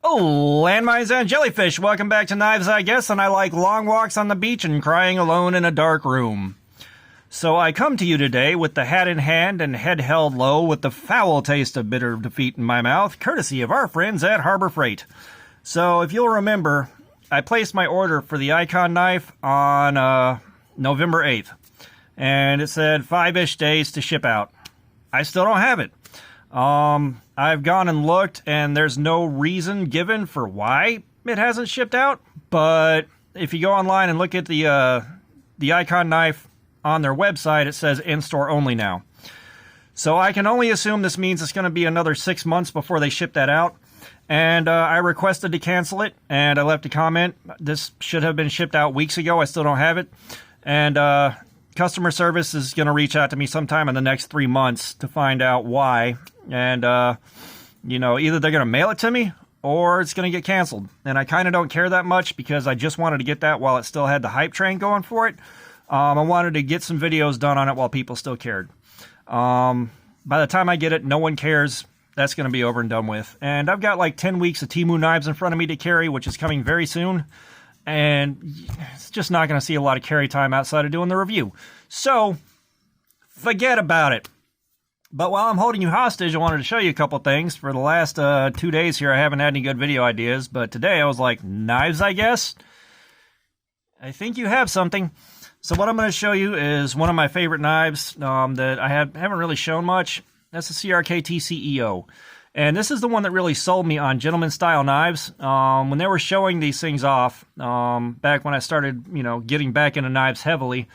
Oh, landmines and jellyfish, welcome back to Knives, I guess, and I like long walks on the beach and crying alone in a dark room. So I come to you today with the hat in hand and head held low with the foul taste of bitter defeat in my mouth, courtesy of our friends at Harbor Freight. So if you'll remember, I placed my order for the Icon knife on November 8th, and it said 5-ish days to ship out. I still don't have it. I've gone and looked, and there's no reason given for why it hasn't shipped out. But if you go online and look at the Icon knife on their website, it says in-store only now. So I can only assume this means it's going to be another 6 months before they ship that out. And I requested to cancel it, and I left a comment. This should have been shipped out weeks ago. I still don't have it. And customer service is going to reach out to me sometime in the next 3 months to find out why. And, either they're going to mail it to me or it's going to get canceled. And I kind of don't care that much because I just wanted to get that while it still had the hype train going for it. I wanted to get some videos done on it while people still cared. By the time I get it, no one cares. That's going to be over and done with. And I've got like 10 weeks of Temu knives in front of me to carry, which is coming very soon. And it's just not going to see a lot of carry time outside of doing the review. So, forget about it. But while I'm holding you hostage, I wanted to show you a couple things. For the last 2 days here, I haven't had any good video ideas. But today, I was like, knives, I guess? I think you have something. So what I'm going to show you is one of my favorite knives that I haven't really shown much. That's the CRKT CEO. And this is the one that really sold me on gentleman-style knives. When they were showing these things off, back when I started, getting back into knives heavily,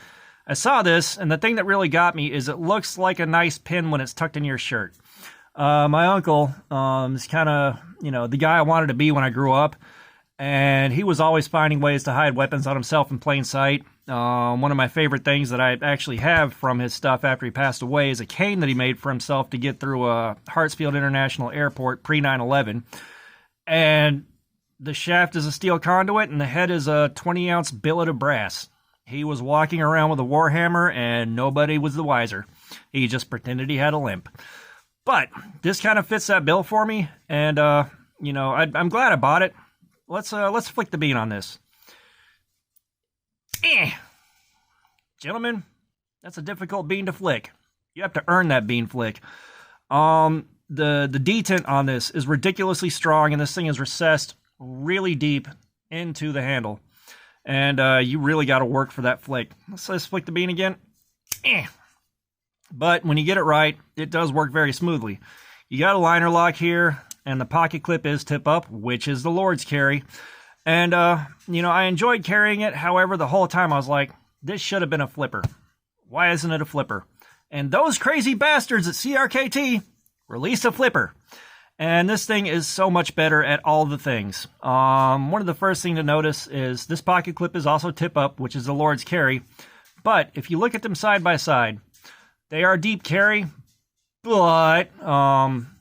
I saw this, and the thing that really got me is it looks like a nice pin when it's tucked in your shirt. My uncle is kind of, the guy I wanted to be when I grew up, and he was always finding ways to hide weapons on himself in plain sight. One of my favorite things that I actually have from his stuff after he passed away is a cane that he made for himself to get through Hartsfield International Airport pre-9/11. And the shaft is a steel conduit, and the head is a 20-ounce billet of brass. He was walking around with a warhammer, and nobody was the wiser. He just pretended he had a limp. But this kind of fits that bill for me, and I'm glad I bought it. Let's flick the bean on this. Gentlemen, that's a difficult bean to flick. You have to earn that bean flick. The detent on this is ridiculously strong, and this thing is recessed really deep into the handle. And you really got to work for that flick. Let's flick the bean again. But when you get it right, it does work very smoothly. You got a liner lock here, and the pocket clip is tip up, which is the Lord's carry. And, I enjoyed carrying it. However, the whole time I was like, this should have been a flipper. Why isn't it a flipper? And those crazy bastards at CRKT released a flipper. And this thing is so much better at all the things. One of the first things to notice is this pocket clip is also tip up, which is the Lord's carry. But if you look at them side by side, they are deep carry. But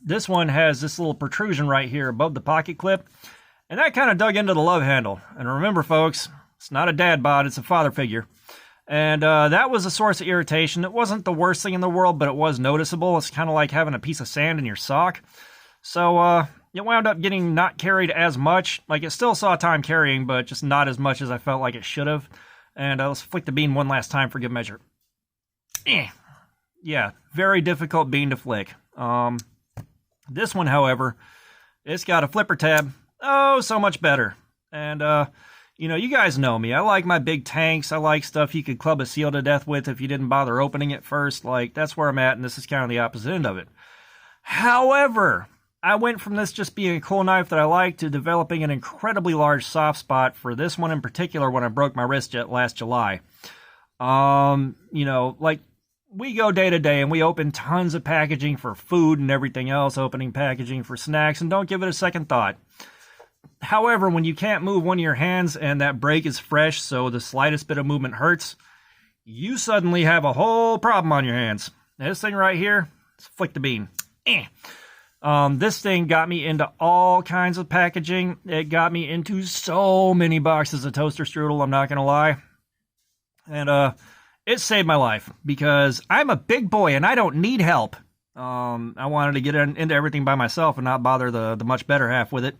this one has this little protrusion right here above the pocket clip. And that kind of dug into the love handle. And remember, folks, it's not a dad bod, it's a father figure. And that was a source of irritation. It wasn't the worst thing in the world, but it was noticeable. It's kind of like having a piece of sand in your sock. So it wound up getting not carried as much. Like, it still saw time carrying, but just not as much as I felt like it should have. And let's flick the bean one last time for good measure. Yeah, very difficult bean to flick. This one, however, it's got a flipper tab. Oh, so much better. And, you guys know me. I like my big tanks. I like stuff you could club a seal to death with if you didn't bother opening it first. Like, that's where I'm at, and this is kind of the opposite end of it. However, I went from this just being a cool knife that I like to developing an incredibly large soft spot for this one in particular when I broke my wrist last July. We go day to day and we open tons of packaging for food and everything else, opening packaging for snacks, and don't give it a second thought. However, when you can't move one of your hands and that break is fresh, so the slightest bit of movement hurts, you suddenly have a whole problem on your hands. This thing right here, let's flick the bean. This thing got me into all kinds of packaging. It got me into so many boxes of toaster strudel, I'm not going to lie. And it saved my life because I'm a big boy and I don't need help. I wanted to get into everything by myself and not bother the much better half with it.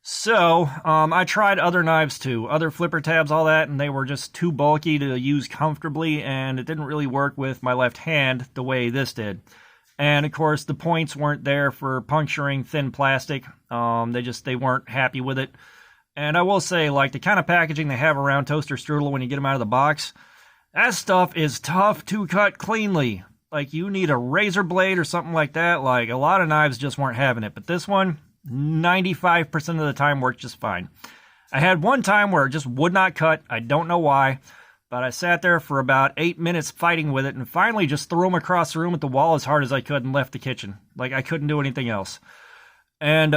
So, I tried other knives too, other flipper tabs, all that, and they were just too bulky to use comfortably, and it didn't really work with my left hand the way this did. And of course, the points weren't there for puncturing thin plastic. They weren't happy with it. And I will say, like, the kind of packaging they have around Toaster Strudel when you get them out of the box, that stuff is tough to cut cleanly. Like, you need a razor blade or something like that. Like, a lot of knives just weren't having it, but this one, 95% of the time worked just fine. I had one time where it just would not cut. I don't know why, but I sat there for about 8 minutes fighting with it and finally just threw them across the room at the wall as hard as I could and left the kitchen. Like, I couldn't do anything else. And,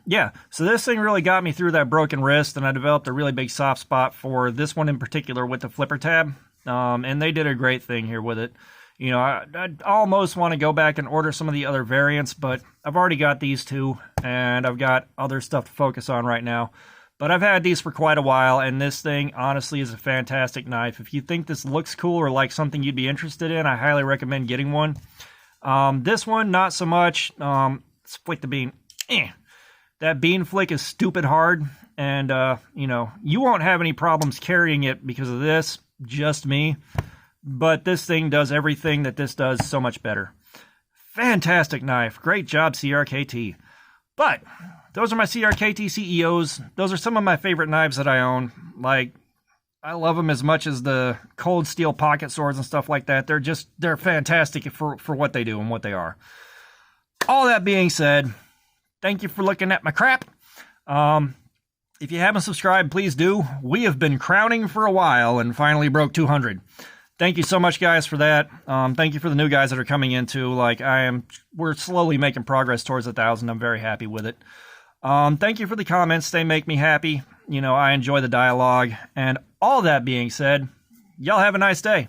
yeah, so this thing really got me through that broken wrist, and I developed a really big soft spot for this one in particular with the flipper tab. And they did a great thing here with it. You know, I almost want to go back and order some of the other variants, but I've already got these two, and I've got other stuff to focus on right now. But I've had these for quite a while, and this thing, honestly, is a fantastic knife. If you think this looks cool or like something you'd be interested in, I highly recommend getting one. This one, not so much. Let's flick the bean. That bean flick is stupid hard, and, you know, you won't have any problems carrying it because of this, just me. But this thing does everything that this does so much better. Fantastic knife. Great job, CRKT. But those are my CRKT CEOs. Those are some of my favorite knives that I own. Like, I love them as much as the cold steel pocket swords and stuff like that. They're fantastic for what they do and what they are. All that being said, thank you for looking at my crap. If you haven't subscribed, please do. We have been crowning for a while and finally broke 200. Thank you so much, guys, for that. Thank you for the new guys that are coming in, too. Like, we're slowly making progress towards 1,000. I'm very happy with it. Thank you for the comments. They make me happy. You know, I enjoy the dialogue. And all that being said, y'all have a nice day.